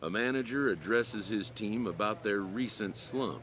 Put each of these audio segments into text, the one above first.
A manager addresses his team about their recent slump.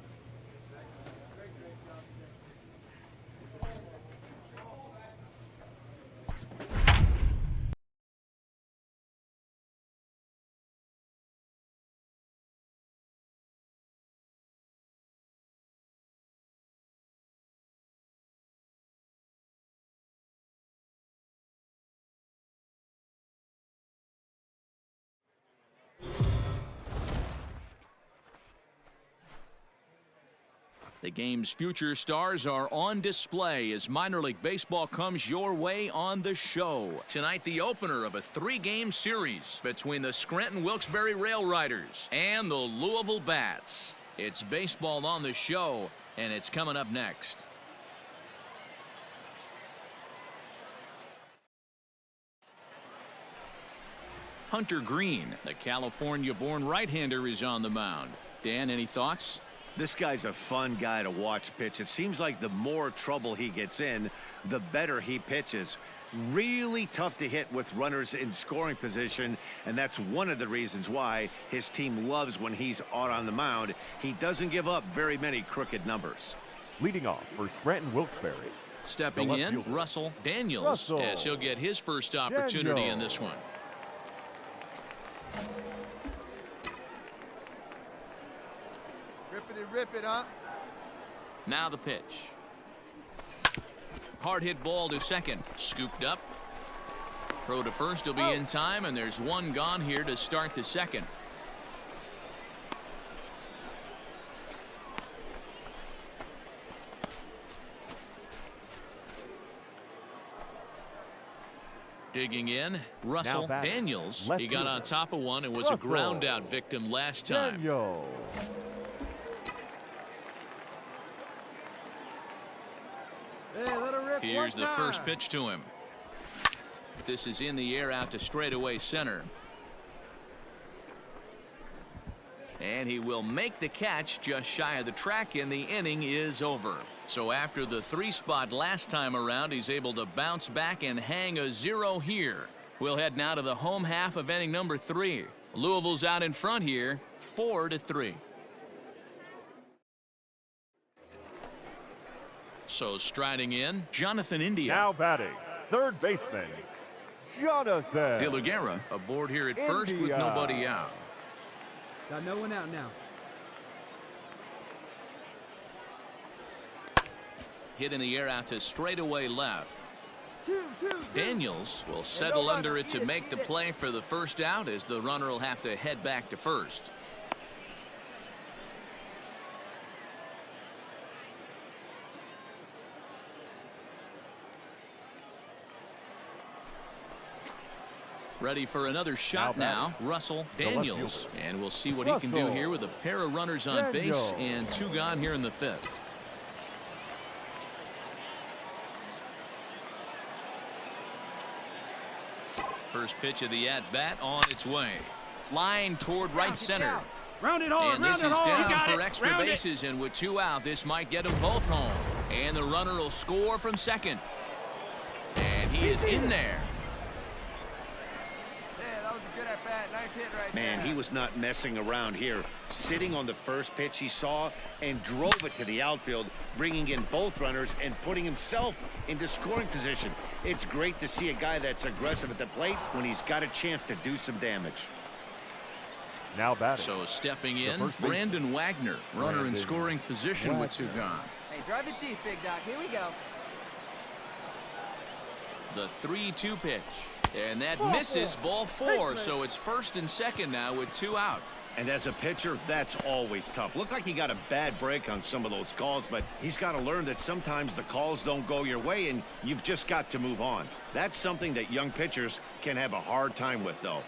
The game's future stars are on display as minor league baseball comes your way on the show. Tonight, the opener of a 3-game series between the Scranton Wilkes-Barre Rail Riders and the Louisville Bats. It's baseball on the show, and it's coming up next. Hunter Green, the California-born right-hander, is on the mound. Dan, any thoughts? This guy's a fun guy to watch pitch. It seems like the more trouble he gets in, the better he pitches. Really tough to hit with runners in scoring position, and that's one of the reasons why his team loves when he's out on the mound. He doesn't give up very many crooked numbers. Leading off for Scranton Wilkes-Barre. Stepping in, Russell Daniels, as he'll get his first opportunity in this one. Rip it up. Now the pitch. Hard hit ball to second. Scooped up. Throw to first will be in time, and there's one gone here to start the second. Digging in, Russell Daniels. He got on top of one and was a ground out victim last time. Here's the first pitch to him. This is in the air out to straightaway center. And he will make the catch just shy of the track, and the inning is over. So after the 3-spot last time around, he's able to bounce back and hang a 0 here. We'll head now to the home half of inning number 3. Louisville's out in front here, 4-3. So striding in, Jonathan India. Now batting, third baseman, Jonathan. De La Guerra aboard here at first with nobody out. Got no one out now. Hit in the air out to straightaway left. Daniels will settle under it to make the play for the first out, as the runner will have to head back to first. Ready for another shot now, Russell Daniels. And we'll see what he can do here with a pair of runners on base and 2 gone here in the 5th. First pitch of the at-bat on its way. Line toward right center. Round it hard, and this is down for extra bases, and with 2 out, this might get them both home. And the runner will score from second. And he is in there. Man, he was not messing around here. Sitting on the first pitch he saw and drove it to the outfield, bringing in both runners and putting himself into scoring position. It's great to see a guy that's aggressive at the plate when he's got a chance to do some damage. Now batting. So stepping in, Brandon Wagner, runner in scoring position with 2 gone. Hey, drive it deep, big dog. Here we go. The 3-2 pitch. And that misses, ball 4, so it's first and second now with 2 out. And as a pitcher, that's always tough. Looked like he got a bad break on some of those calls, but he's got to learn that sometimes the calls don't go your way, and you've just got to move on. That's something that young pitchers can have a hard time with, though.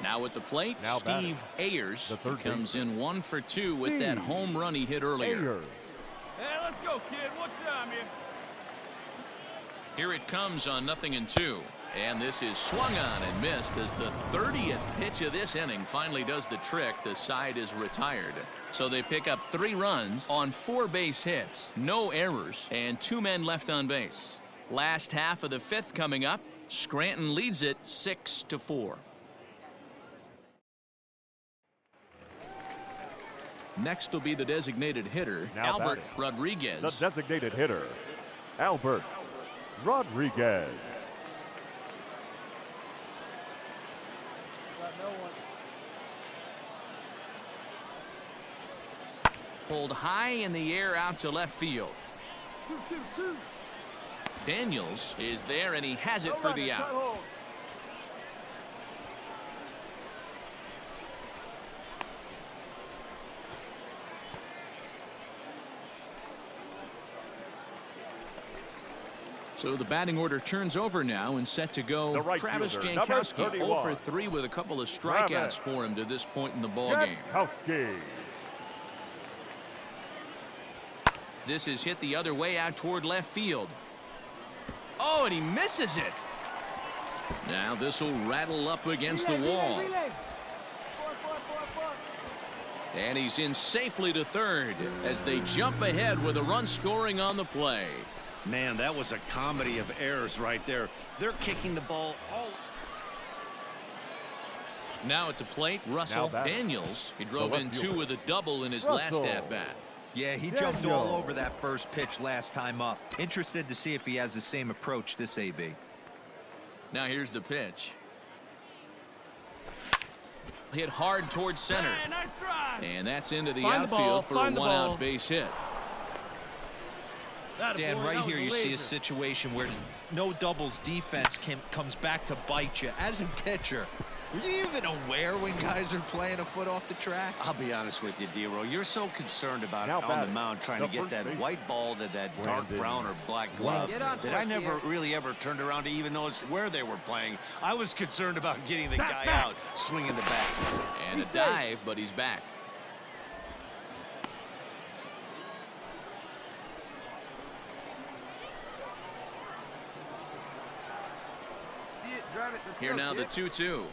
Now at the plate, Steve Ayers comes in 1 for 2 with that home run he hit earlier. Hey, let's go, kid. What's time here? Here it comes on 0-2. And this is swung on and missed as the 30th pitch of this inning finally does the trick. The side is retired. So they pick up 3 runs on 4 base hits, no errors, and 2 men left on base. Last half of the 5th coming up. Scranton leads it 6-4. Next will be the designated hitter, Now Albert batting. Rodriguez. The designated hitter, Albert Rodriguez. Pulled high in the air out to left field. Daniels is there, and he has it for the out. So the batting order turns over now and set to go. The right Travis fielder, number Jankowski, 0 for 31. 3 with a couple of Travis strikeouts for him to this point in the ball game. Jankowski. This is hit the other way out toward left field. Oh, and he misses it. Now this will rattle up against the wall. And he's in safely to third as they jump ahead with a run scoring on the play. Man, that was a comedy of errors right there. They're kicking the ball all. Now at the plate, Russell Daniels. He drove in 2 with a double in his last at-bat. Yeah, he jumped all over that first pitch last time up. Interested to see if he has the same approach this AB. Now here's the pitch. Hit hard towards center. Hey, nice drive. And that's into the Find the ball, outfield for a find the ball. one-out base hit. Dan, right here you see a situation where no doubles defense comes back to bite you. As a pitcher, are you even aware when guys are playing a foot off the track? I'll be honest with you, D-Roll. You're so concerned about Now on the batting, mound trying the to get first that baseman, white ball to that dark Brandon brown or black glove Get on that I point, never Pierre. really ever turned around to even notice where they were playing. I was concerned about getting the guy out swinging the bat. And a dive, but he's back. See it, drive it. Let's Here go, now the kid. 2-2.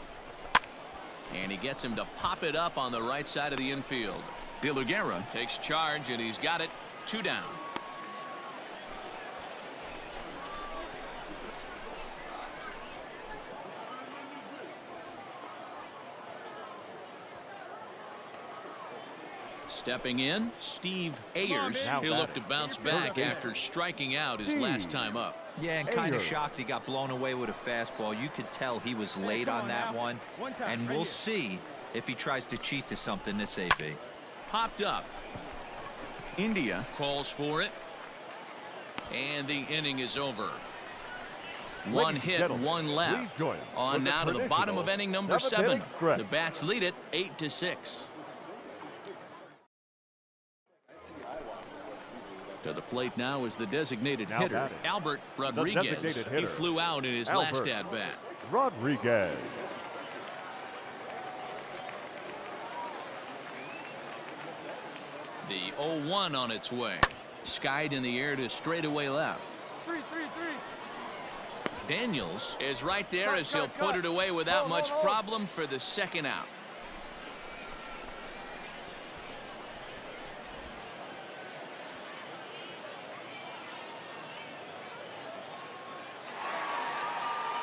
And he gets him to pop it up on the right side of the infield. De La Guerra takes charge, and he's got it. 2 down. Stepping in, Steve Ayers. Now He'll look to batting. bounce back after striking out his last time up. Yeah, and kind of Ayers. shocked he got blown away with a fastball. You could tell he was late on that one. And we'll see if he tries to cheat to something this AB. Popped up. India calls for it. And the inning is over. One Ladies and hit, gentlemen, one left. please join us On for the now to the bottom of traditional inning number 7th 7. stretch. The Bats lead it 8-6. To the plate now is the designated Now hitter, batting. Albert Rodriguez. designated He hitter, flew out in his Albert last at-bat. Rodriguez. The 0-1 on its way. Skied in the air to straightaway left. 3-3-3. Daniels is right there Cut, as he'll cut, put cut. it away without Hold, much hold, hold. problem for the second out.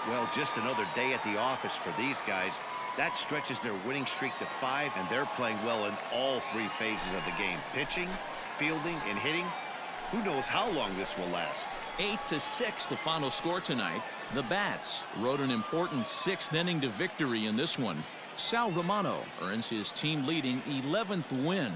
Well, just another day at the office for these guys. That stretches their winning streak to 5, and they're playing well in all 3 phases of the game. Pitching, fielding, and hitting. Who knows how long this will last? 8-6 the final score tonight. The Bats rode an important 6th inning to victory in this one. Sal Romano earns his team leading 11th win.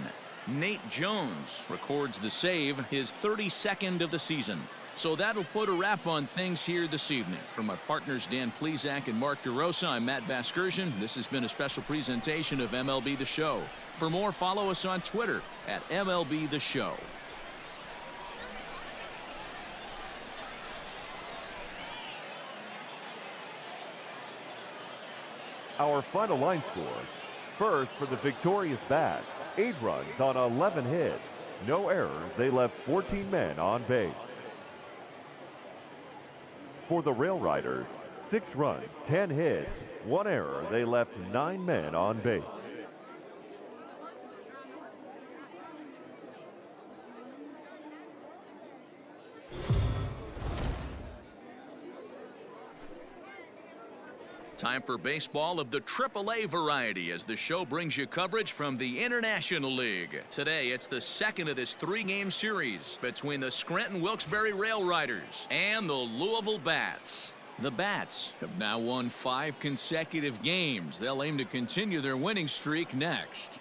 Nate Jones records the save, his 32nd of the season. So that'll put a wrap on things here this evening. From my partners Dan Plesac and Mark DeRosa, I'm Matt Vasgersian. This has been a special presentation of MLB The Show. For more, follow us on Twitter at MLB The Show. Our final line score. First for the victorious Bats. 8 runs on 11 hits. No errors. They left 14 men on base. For the Rail Riders, 6 runs, 10 hits, 1 error. They left 9 men on base. Time for baseball of the AAA variety as the show brings you coverage from the International League. Today, it's the second of this three-game series between the Scranton Wilkes-Barre Rail Riders and the Louisville Bats. The Bats have now won 5 consecutive games. They'll aim to continue their winning streak next.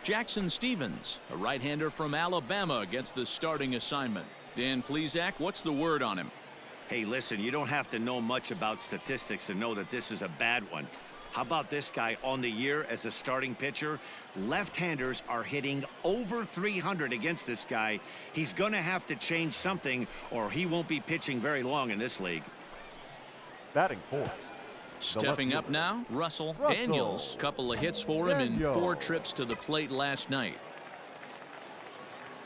Jackson Stevens, a right-hander from Alabama, gets the starting assignment. Dan Plesac, what's the word on him? Hey, listen, you don't have to know much about statistics to know that this is a bad one. How about this guy on the year as a starting pitcher? Left-handers are hitting over 300 against this guy. He's going to have to change something or he won't be pitching very long in this league. Batting fourth. Stepping up now, Russell Daniels. Couple of hits for him in 4 trips to the plate last night.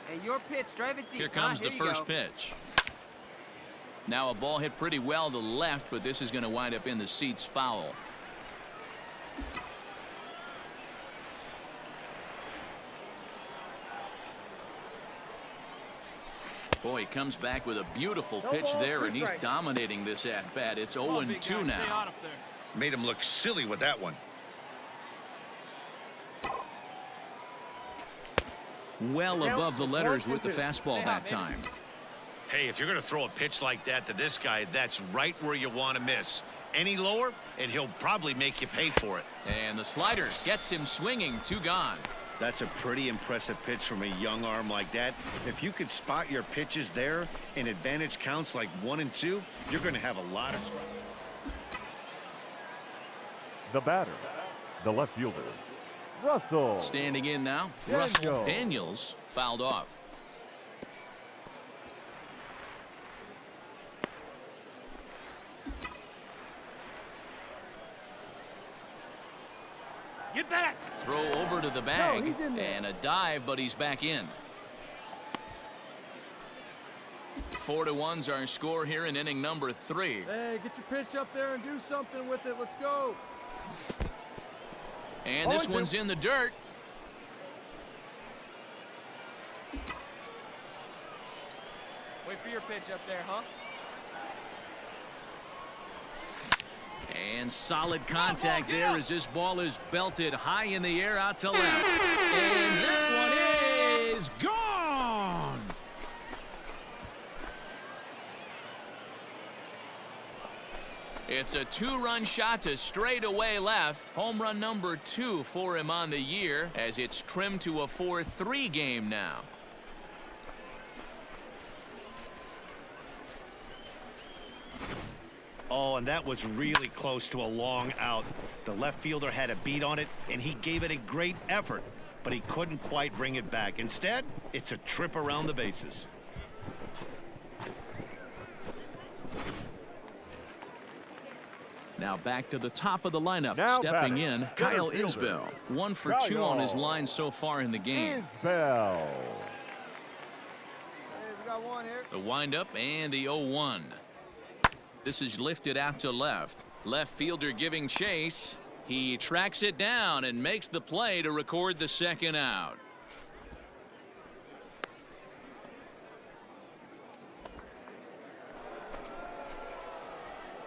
Hey, your pitch. Drive it deep. Here comes the first pitch. Now a ball hit pretty well to left, but this is going to wind up in the seats foul. Boy, he comes back with a beautiful pitch there, and he's dominating this at-bat. It's 0-2 now. Made him look silly with that one. Well above the letters with the fastball that time. Hey, if you're going to throw a pitch like that to this guy, that's right where you want to miss. Any lower, and he'll probably make you pay for it. And the slider gets him swinging. 2 gone. That's a pretty impressive pitch from a young arm like that. If you could spot your pitches there and advantage counts like 1 and 2, you're going to have a lot of strike. The batter, the left fielder, Russell. Standing in now, Russell Daniels fouled off. Get back. Throw over to the bag and a dive, but he's back in. 4-1's our score here in inning number 3. Hey, get your pitch up there and do something with it. Let's go. And this one's in the dirt. Wait for your pitch up there, huh? And solid contact there as this ball is belted high in the air out to left. And that one is gone. It's a 2-run shot to straightaway left. Home run number 2 for him on the year as it's trimmed to a 4-3 game now. Oh, and that was really close to a long out. The left fielder had a beat on it, and he gave it a great effort, but he couldn't quite bring it back. Instead, it's a trip around the bases. Now back to the top of the lineup. Now Stepping batting, in, center Kyle fielder, Isbell. 1 for 2 on his line so far in the game. Isbell. Hey, we got one here. The windup and the 0-1. This is lifted out to left. Left fielder giving chase. He tracks it down and makes the play to record the second out.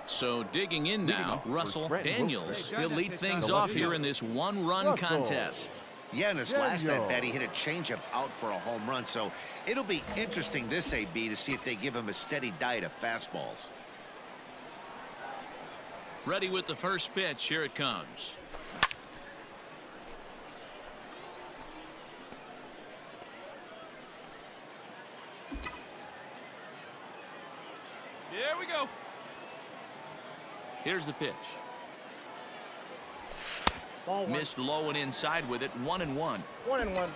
So digging in now, Russell Daniels. He'll lead things off here in this 1-run contest. Yeah, in his last at-bat, he hit a changeup out for a home run, so it'll be interesting this AB to see if they give him a steady diet of fastballs. Ready with the first pitch. Here it comes. Here we go. Here's the pitch. Missed low and inside with it. 1-1. 1-1.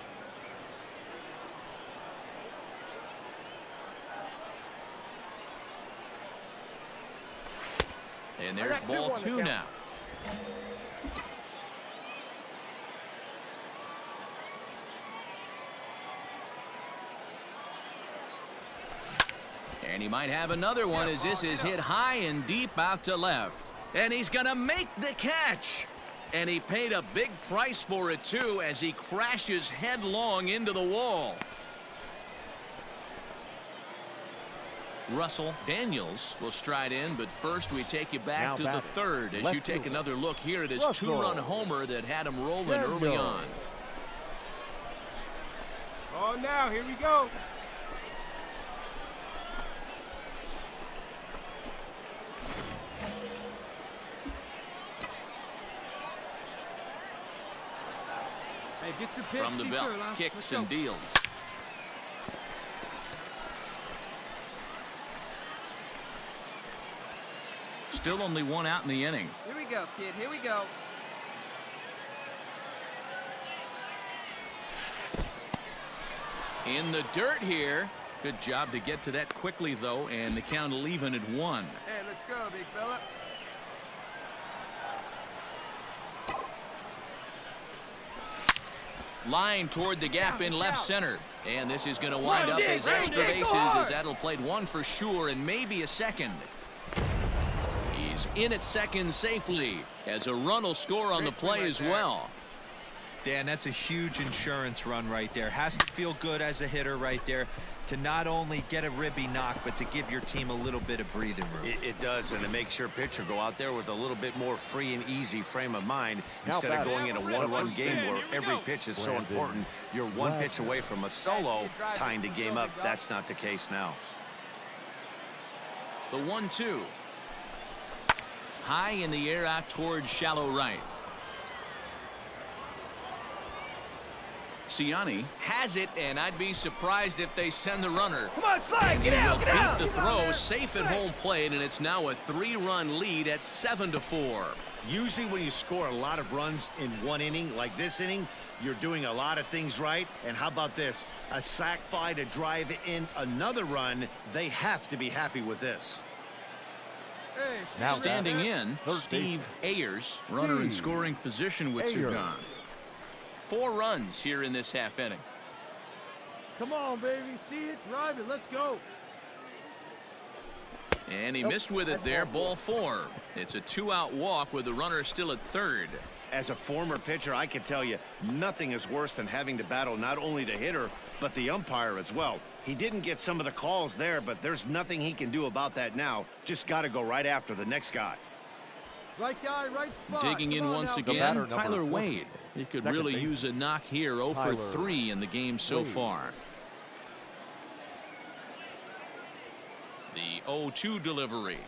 And there's ball 2 now. And he might have another one as this is hit high and deep out to left. And he's going to make the catch. And he paid a big price for it, too, as he crashes headlong into the wall. Russell Daniels will stride in, but first we take you back Now to the batting. third as Left you take fielder. another look here at his Russell. two-run homer that had him rolling early Daniels. on. Oh, now, here we go. Hey, get your pitch. From the belt, kicks and deals. Still only one out in the inning. Here we go, kid. Here we go. In the dirt here. Good job to get to that quickly, though, and the count will even at 1. Hey, let's go, big fella. Line toward the gap in left center. And this is going to wind up as extra bases as that'll play one for sure and maybe a second. He's in at second safely as a run will score on the play as well. Dan, that's a huge insurance run right there. Has to feel good as a hitter right there to not only get a ribby knock, but to give your team a little bit of breathing room. It does, and it makes your pitcher go out there with a little bit more free and easy frame of mind Now instead of batting. going in a one-run game where every pitch is so Brandon important. You're one Wagner. pitch away from a solo, tying the game up. That's not the case now. The 1-2. High in the air out towards shallow right. Cincinnati has it, and I'd be surprised if they send the runner. Come on, slide. Get He out, will get out. beat the throw, safe at home plate, and it's now a 3-run lead at 7-4. Usually when you score a lot of runs in one inning, like this inning, you're doing a lot of things right. And how about this? A sac fly to drive in another run. They have to be happy with this. Hey, Now Standing batting. in, Third Steve Ayers, runner in Steve scoring position with Ayers. Sugan. 4 runs here in this half inning. Come on, baby. See it, drive it. Let's go. And he missed with it there, ball 4. It's a 2-out walk with the runner still at third. As a former pitcher, I can tell you nothing is worse than having to battle not only the hitter, but the umpire as well. He didn't get some of the calls there, but there's nothing he can do about that now. Just got to go right after the next guy. Right guy, right spot. Digging in Come on once now. again, batter, number Tyler 14. Wade. He could Second really baseman. use a knock here, 0 for Tyler 3 in the game so Wade. far. The 0-2 delivery.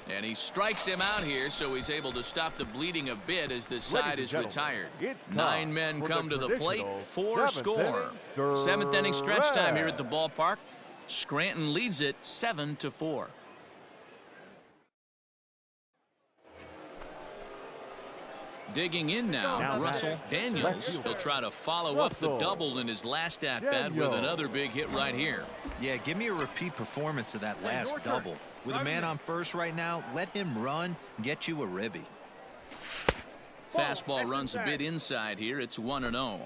And he strikes him out here, so he's able to stop the bleeding a bit as the side is gentlemen, retired. it's 9 time men for come the to the plate, traditional 4 seventh score. inning 7th inning stretch time here at the stretch. ballpark. Scranton leads it 7-4. Digging in now, Now Russell batting. Daniels. Left fielder. He'll try to follow up the Russell double in his last at-bat with Daniels. another big hit right here. Yeah, give me a repeat performance of that last your turn. double. With a man on first right now, let him run, get you a ribby. Fastball runs a bit inside here. It's 1-0.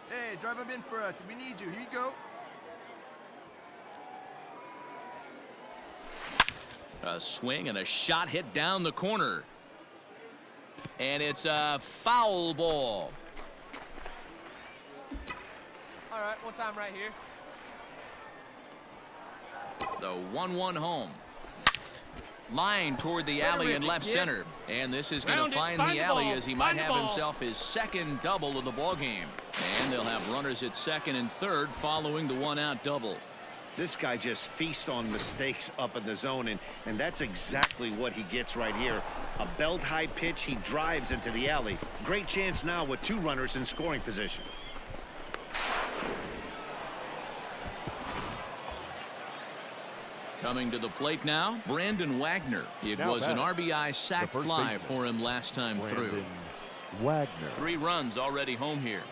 Hey, drive him in for us. We need you. Here you go. A swing and a shot hit down the corner. And it's a foul ball. All right, one time right here. The 1-1 home. Line toward the alley in left center. And this is going to find the alley as he might have himself his second double of the ball game. And they'll have runners at second and third following the 1-out double. This guy just feasts on mistakes up in the zone, and that's exactly what he gets right here. A belt-high pitch, he drives into the alley. Great chance now with 2 runners in scoring position. Coming to the plate now, Brandon Wagner. It Now was an batting. RBI sac The first fly baseman, for him last time through. Brandon Wagner. 3 runs already home here.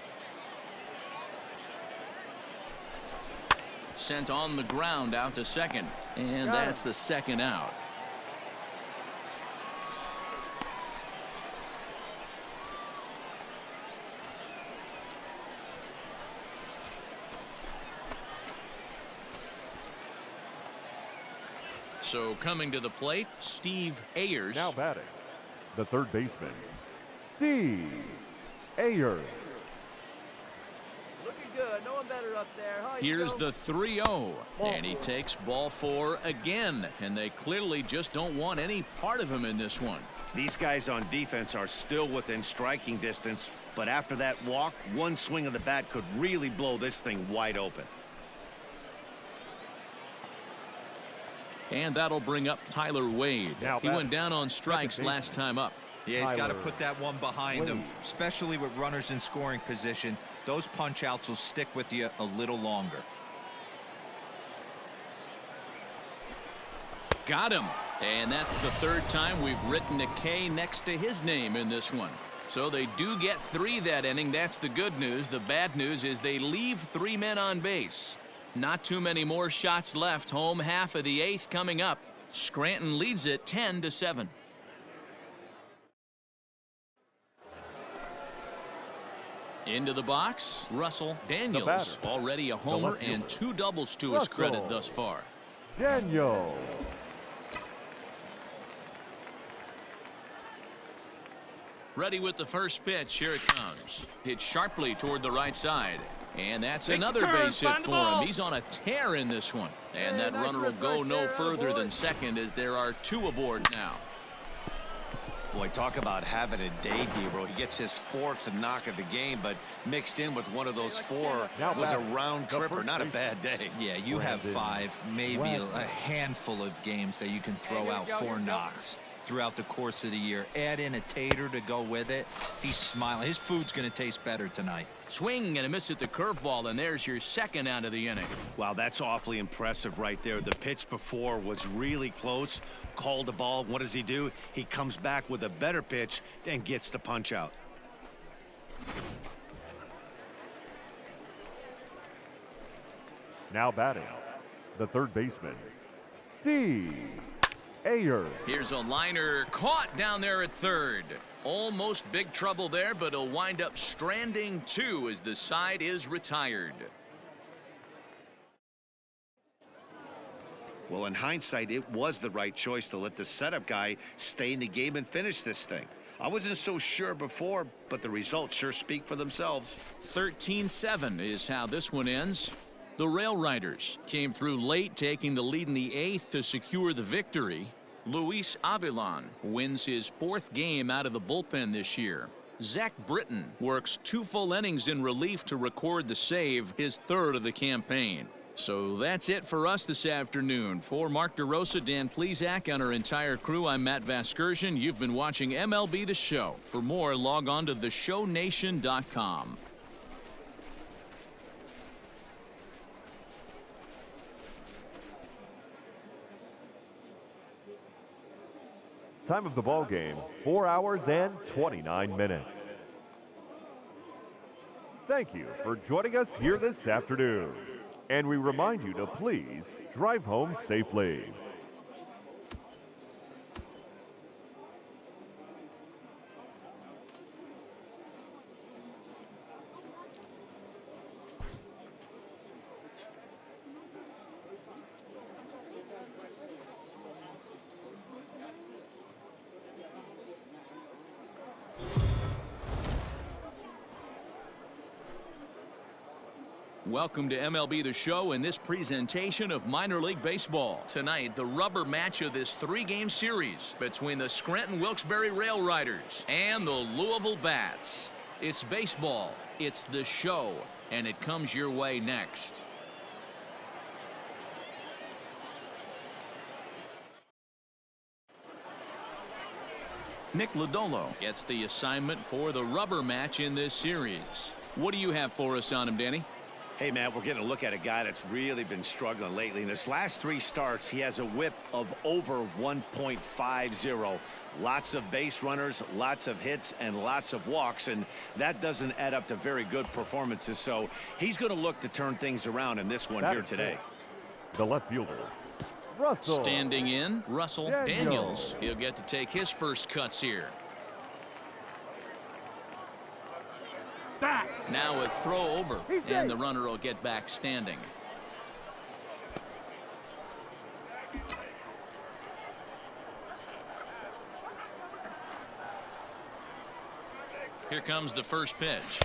Sent on the ground out to second. And that's the second out. So coming to the plate, Steve Ayers. Now batting, the third baseman, Steve Ayers. Looking good. No one better up there. Here's the 3-0, and he takes ball 4 again, and they clearly just don't want any part of him in this one. These guys on defense are still within striking distance, but after that walk, one swing of the bat could really blow this thing wide open. And that'll bring up Tyler Wade. He went down on strikes last time up. Yeah, he's got to put that one behind him, especially with runners in scoring position. Those punch outs will stick with you a little longer. Got him. And that's the 3rd time we've written a K next to his name in this one. So they do get 3 that inning. That's the good news. The bad news is they leave 3 men on base. Not too many more shots left. Home half of the 8th coming up. Scranton leads it 10-7. Into the box, Russell Daniels, already a homer and 2 doubles to his credit thus far. Daniel. Ready with the first pitch. Here it comes. Hit sharply toward the right side. And that's another base hit for him. He's on a tear in this one. And that runner will go no further than second as there are 2 aboard now. Boy, talk about having a day, Debro. He gets his 4th knock of the game, but mixed in with one of those 4 was a round tripper. Not a bad day. Yeah, you have 5, maybe a handful of games that you can throw out 4 knocks throughout the course of the year. Add in a tater to go with it. He's smiling. His food's going to taste better tonight. Swing and a miss at the curveball, and there's your 2nd out of the inning. Wow, that's awfully impressive right there. The pitch before was really close. Called the ball. What does he do? He comes back with a better pitch and gets the punch out. Now batting, the 3rd baseman, Steve Ayers. Here's a liner caught down there at 3rd. Almost big trouble there, but he'll wind up stranding 2 as the side is retired. Well, in hindsight, it was the right choice to let the setup guy stay in the game and finish this thing. I wasn't so sure before, but the results sure speak for themselves. 13-7 is how this one ends. The Rail Riders came through late, taking the lead in the 8th to secure the victory. Luis Avilan wins his 4th game out of the bullpen this year. Zach Britton works 2 full innings in relief to record the save, his 3rd of the campaign. So that's it for us this afternoon. For Mark DeRosa, Dan Plesac, and our entire crew, I'm Matt Vasgersian. You've been watching MLB The Show. For more, log on to theshownation.com. Time of the ball game, 4 hours and 29 minutes. Thank you for joining us here this afternoon. And we remind you to please drive home safely. Welcome to MLB The Show and this presentation of minor league baseball. Tonight, the rubber match of this 3-game series between the Scranton Wilkes-Barre Rail Riders and the Louisville Bats. It's baseball, it's the show, and it comes your way next. Nick Lodolo gets the assignment for the rubber match in this series. What do you have for us on him, Danny? Hey, Matt, we're getting a look at a guy that's really been struggling lately. In his last 3 starts, he has a whip of over 1.50. Lots of base runners, lots of hits, and lots of walks, and that doesn't add up to very good performances. So he's going to look to turn things around in this one here today. The left fielder, Russell. Standing in, Russell Daniels. He'll get to take his first cuts here. Now a throw over, and the runner will get back standing. Here comes the first pitch.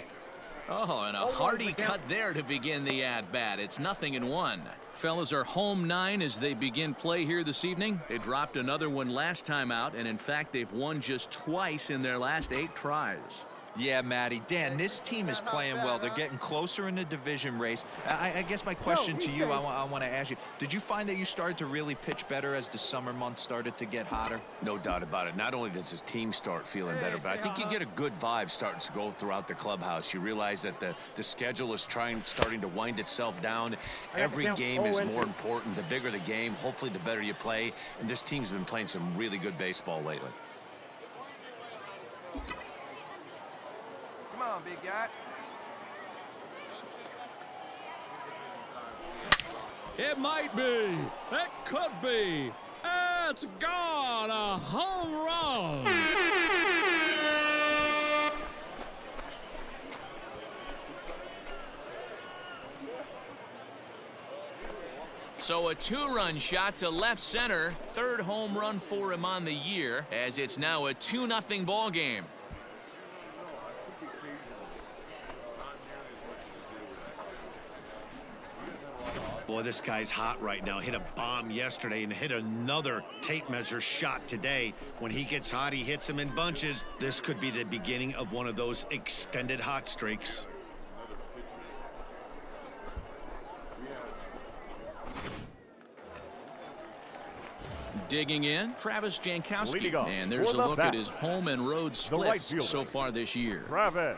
Oh, and a hearty cut there to begin the at-bat. It's 0-1. Fellas are home 9 as they begin play here this evening. They dropped another one last time out, and in fact, they've won just twice in their last 8 tries. Yeah, Matty. Dan, this team is playing well. They're getting closer in the division race. I guess my question to you, I want to ask you, did you find that you started to really pitch better as the summer months started to get hotter? No doubt about it. Not only does his team start feeling better, but I think you get a good vibe starting to go throughout the clubhouse. You realize that the schedule is starting to wind itself down. Every game is more important. The bigger the game, hopefully the better you play. And this team's been playing some really good baseball lately. Come on, big guy. It might be. It could be. It's gone. A home run. So a 2-run shot to left center. 3rd home run for him on the year, as it's now a 2-0 ball game. Boy, this guy's hot right now. Hit a bomb yesterday and hit another tape measure shot today. When he gets hot, he hits them in bunches. This could be the beginning of one of those extended hot streaks. Digging in, Travis Jankowski. Off And there's a the look bat, at his home and road right splits fielder, so far this year. Travis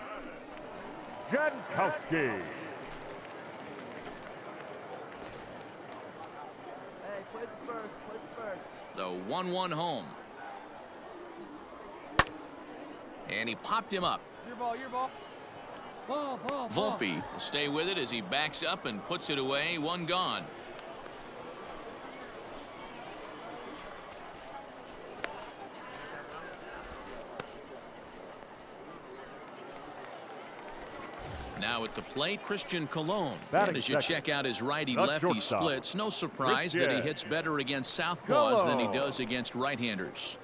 Jankowski. Hey, play the first. Play the first. The 1-1 home. And he popped him up. Your ball, your ball. Ball, ball, ball. Volpe will stay with it as he backs up and puts it away. 1 gone. Now at the plate, Christian Colon. And as you check out his righty-lefty splits, no surprise that he hits better against southpaws than he does against right-handers.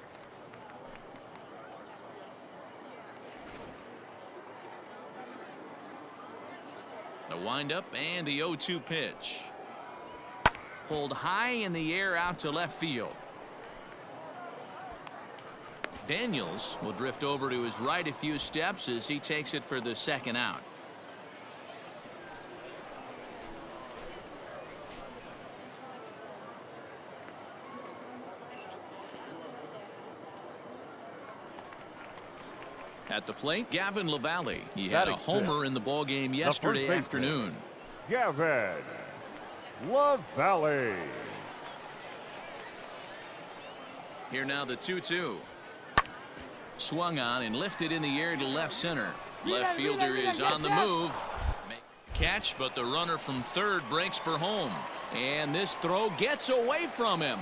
The windup and the 0-2 pitch. Pulled high in the air out to left field. Daniels will drift over to his right a few steps as he takes it for the 2nd out. At the plate, Gavin LaValle. He had a homer in the ballgame yesterday afternoon. Gavin LaValle. Here now the 2-2. Swung on and lifted in the air to left center. Left fielder is on the move. Catch, but the runner from 3rd breaks for home. And this throw gets away from him.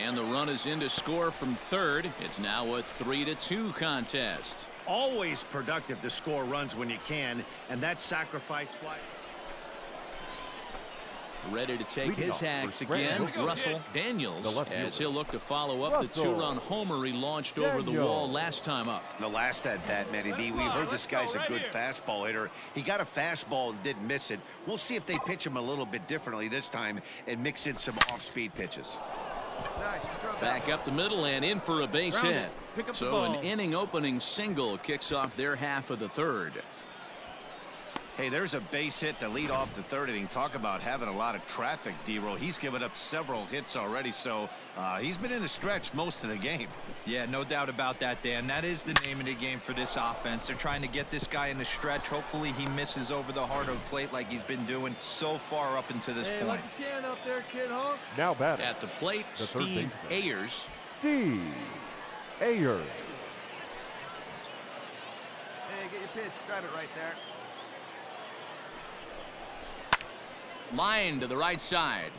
And the run is in to score from 3rd. It's now a 3-2 contest. Always productive to score runs when you can, and that sacrifice fly. Ready to take his hacks again. Russell Daniels, as he'll look to follow up the 2-run homer he launched over the wall last time up. The last at bat, Matty B, we heard this guy's a good fastball hitter. He got a fastball and didn't miss it. We'll see if they pitch him a little bit differently this time and mix in some off-speed pitches. Back up the middle and in for a base hit. So an inning opening single kicks off their half of the 3rd. Hey, there's a base hit to lead off the 3rd inning. Talk about having a lot of traffic, D-Roll. He's given up several hits already, so he's been in the stretch most of the game. Yeah, no doubt about that, Dan. That is the name of the game for this offense. They're trying to get this guy in the stretch. Hopefully he misses over the heart of the plate like he's been doing so far up until this point. Like you can up there, kid, huh? Now batting. At the plate, Steve Ayers. Steve Ayers. Hey, get your pitch. Drive it right there. Line to the right side.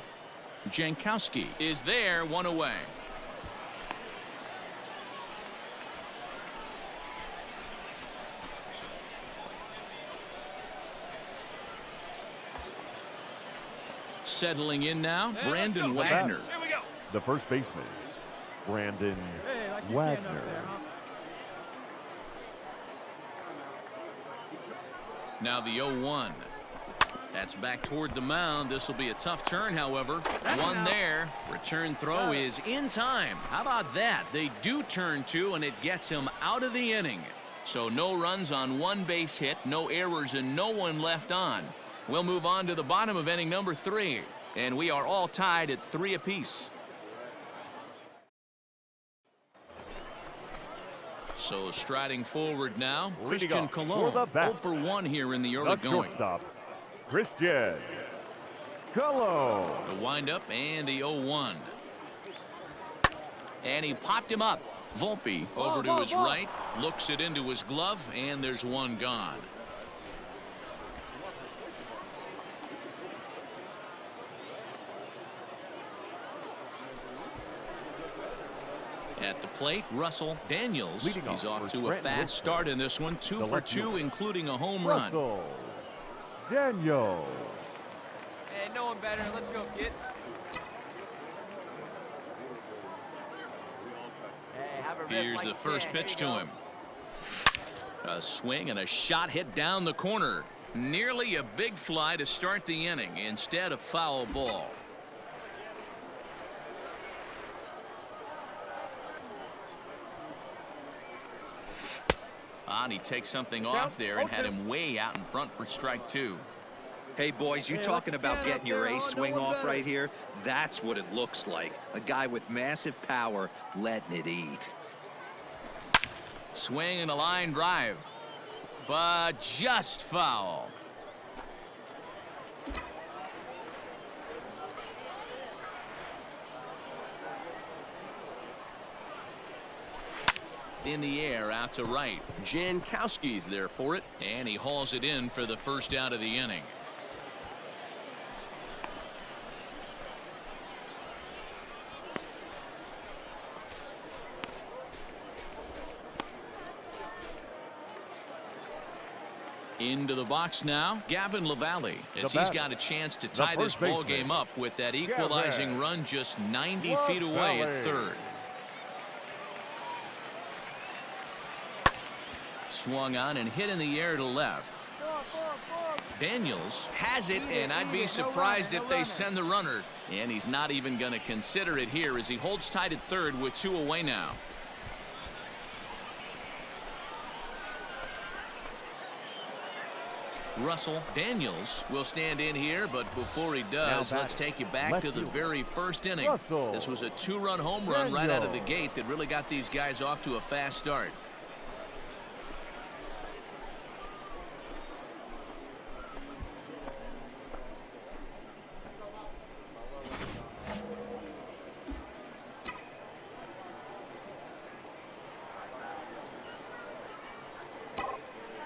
Jankowski is there, 1 away. Settling in now, Brandon Wagner. Here we go. The first baseman, Brandon Wagner. Now the 0-1. That's back toward the mound. This will be a tough turn, however. One there. Return throw is in time. How about that? They do turn two, and it gets him out of the inning. So no runs on one base hit, no errors, and no one left on. We'll move on to the bottom of inning number 3. And we are all tied at 3 apiece. So striding forward now, Christian Colon. 0 for 1 here in the early going. Shortstop, Christian Colon. The windup and the 0-1. And he popped him up. Volpe over to his right, looks it into his glove, and there's one gone. At the plate, Russell Daniels. He's off to a fast start in this one. 2 for 2, including a home run. Daniels. Hey, no one better. Let's go, kid. Hey, have a rip Here's like the first that. pitch to him. A swing and a shot hit down the corner. Nearly a big fly to start the inning. Instead, a foul ball. And he takes something off there and had him way out in front for strike 2. Hey, boys, you talking about getting your ace swing off right here? That's what it looks like. A guy with massive power letting it eat. Swing and a line drive. But just foul. In the air out to right. Jankowski's there for it, and he hauls it in for the first out of the inning. Into the box now, Gavin LaValle, as he's got a chance to tie this ball game up with that equalizing run just 90 feet away at third. Swung on and hit in the air to left. Daniels has it, and I'd be surprised if they send the runner. And he's not even going to consider it here as he holds tight at third with 2 away now. Russell Daniels will stand in here, but before he does, let's take you back to the very first inning. This was a 2-run home run right out of the gate that really got these guys off to a fast start.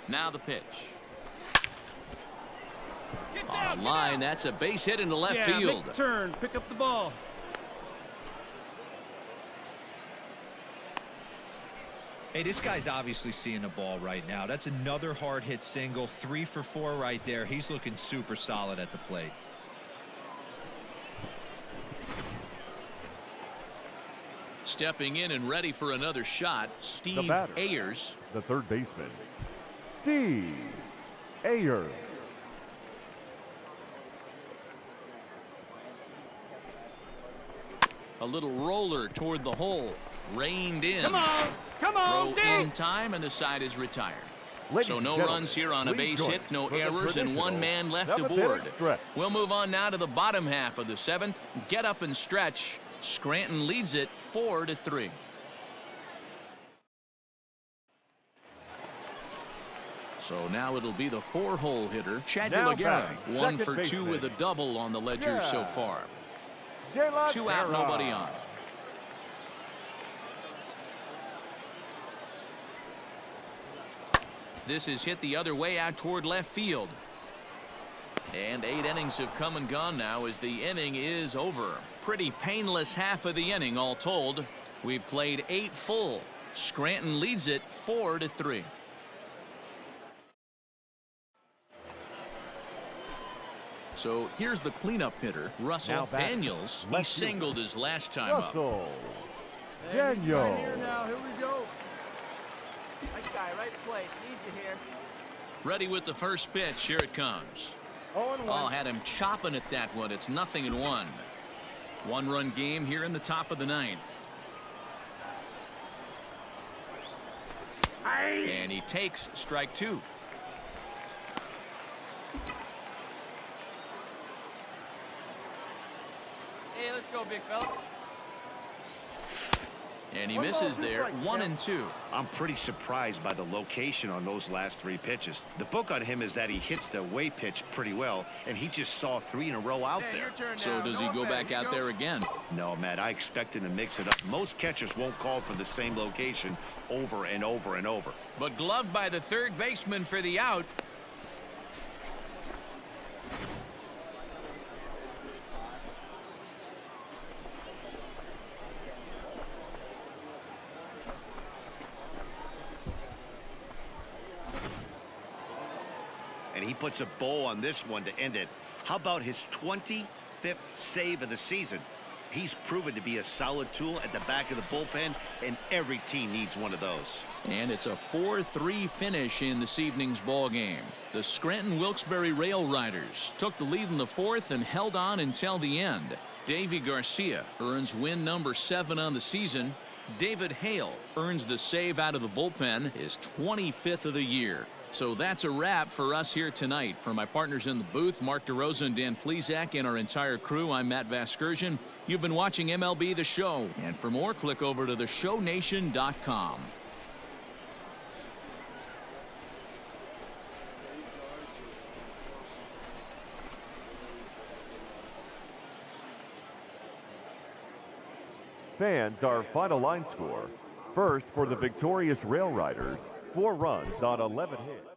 Now the pitch. On line, that's a base hit into left field. Make a turn, pick up the ball. Hey, this guy's obviously seeing the ball right now. That's another hard hit single. 3 for 4 right there. He's looking super solid at the plate. Stepping in and ready for another shot, Steve Ayers. The third baseman, Steve Ayers. A little roller toward the hole. Reined in. Come on, Throw in time, and the side is retired. So no runs here on a base hit, no errors, and 1 man left aboard. We'll move on now to the bottom half of the 7th. Get up and stretch. Scranton leads it 4-3. So now it'll be the 4-hole hitter, Chad Ulegara. 1 for 2 with a double on the ledger so far. 2 out, nobody on. This is hit the other way out toward left field. And 8 innings have come and gone now as the inning is over. Pretty painless half of the inning all told. We've played 8 full. Scranton leads it 4-3. So here's the cleanup hitter, Russell Daniels. He singled his last time up. Daniels. Right here now. Here we go. Right guy, right place. Needs you here. Ready with the first pitch. Here it comes. Oh, had him chopping at that one. It's 0-1. One-run game here in the top of the ninth. And he takes strike 2. Hey, let's go, big fella. And he misses there. 1-2. I'm pretty surprised by the location on those last 3 pitches. The book on him is that he hits the away pitch pretty well, and he just saw 3 in a row out there. So does he go back out there again? No, Matt, I expect him to mix it up. Most catchers won't call for the same location over and over and over. But gloved by the third baseman for the out. And he puts a bow on this one to end it. How about his 25th save of the season? He's proven to be a solid tool at the back of the bullpen, and every team needs one of those. And it's a 4-3 finish in this evening's ball game. The Scranton Wilkes-Barre Rail Riders took the lead in the 4th and held on until the end. Davy Garcia earns win number 7 on the season. David Hale earns the save out of the bullpen, his 25th of the year. So that's a wrap for us here tonight. For my partners in the booth, Mark DeRosa and Dan Plesac, and our entire crew, I'm Matt Vasgersian. You've been watching MLB The Show. And for more, click over to theshownation.com. Fans, our final line score. First, for the victorious Rail Riders, 4 runs on 11 hits.